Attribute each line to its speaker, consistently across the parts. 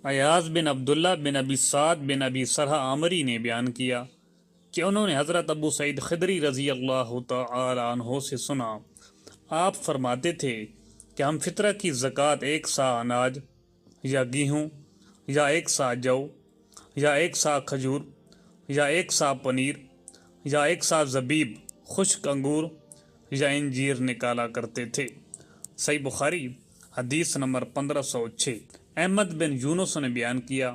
Speaker 1: ایاز بن عبداللہ بن ابی سعد بن ابی سرح عامری نے بیان کیا کہ انہوں نے حضرت ابو سعید خدری رضی اللہ تعالی عنہ سے سنا، آپ فرماتے تھے کہ ہم فطرہ کی زکوٰۃ ایک سا اناج یا گیہوں یا ایک سا جو یا ایک سا کھجور یا ایک سا پنیر یا ایک سا زبیب، خشک انگور یا انجیر نکالا کرتے تھے۔ صحیح بخاری حدیث نمبر 1506۔ احمد بن یونس نے بیان کیا،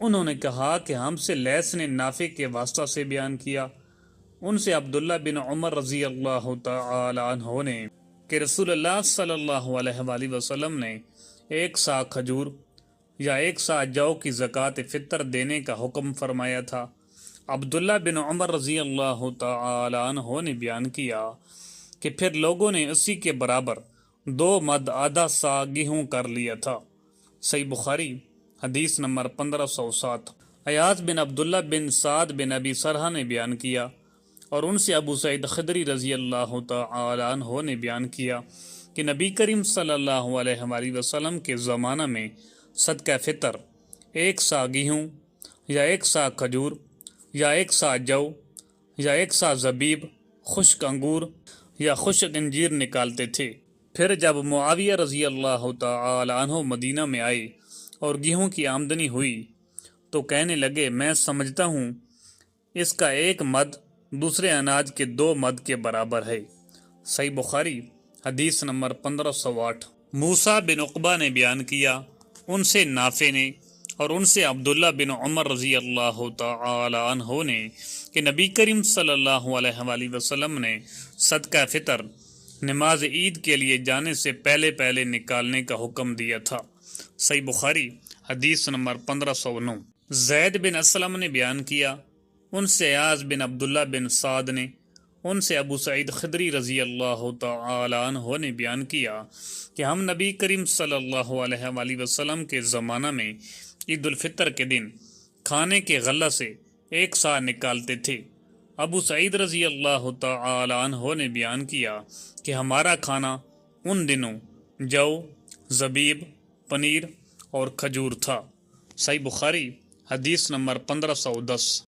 Speaker 1: انہوں نے کہا کہ ہم سے لیث نے نافع کے واسطہ سے بیان کیا، ان سے عبداللہ بن عمر رضی اللہ تعالی عنہ نے کہ رسول اللہ صلی اللہ علیہ وآلہ وسلم نے ایک سا کھجور یا ایک سا جو کی زکوٰۃ فطر دینے کا حکم فرمایا تھا۔ عبداللہ بن عمر رضی اللہ تعالی عنہ نے بیان کیا کہ پھر لوگوں نے اسی کے برابر 2 مد آدھا سا گیہوں کر لیا تھا۔ صحیح بخاری حدیث نمبر 1507۔ ایاز بن عبداللہ بن سعد بن ابی سرح نے بیان کیا اور ان سے ابو سعید خدری رضی اللہ تعالی عنہ نے بیان کیا کہ نبی کریم صلی اللہ علیہ وآلہ وسلم کے زمانہ میں صدقہ فطر ایک سا گیہوں یا ایک سا کھجور یا ایک سا جو یا ایک سا زبیب، خشک انگور یا خشک انجیر نکالتے تھے۔ پھر جب معاویہ رضی اللہ تعالی عنہ مدینہ میں آئے اور گیہوں کی آمدنی ہوئی تو کہنے لگے، میں سمجھتا ہوں اس کا ایک مد دوسرے اناج کے 2 مد کے برابر ہے۔ صحیح بخاری حدیث نمبر 1508۔ موسیٰ بن عقبہ نے بیان کیا، ان سے نافع نے اور ان سے عبداللہ بن عمر رضی اللہ تعالی عنہ نے کہ نبی کریم صلی اللہ علیہ وآلہ وسلم نے صدقہ فطر نماز عید کے لیے جانے سے پہلے پہلے نکالنے کا حکم دیا تھا۔ صحیح بخاری حدیث نمبر 1509۔ زید بن اسلم نے بیان کیا، ان سے ایاز بن عبداللہ بن سعد نے ان سے ابو سعید خدری رضی اللہ تعالی عنہ نے بیان کیا کہ ہم نبی کریم صلی اللہ علیہ وآلہ وسلم کے زمانہ میں عید الفطر کے دن کھانے کے غلہ سے ایک سا نکالتے تھے۔ ابو سعید رضی اللہ تعالی عنہ نے بیان کیا کہ ہمارا کھانا ان دنوں جو، زبیب، پنیر اور کھجور تھا۔ صحیح بخاری حدیث نمبر 1510۔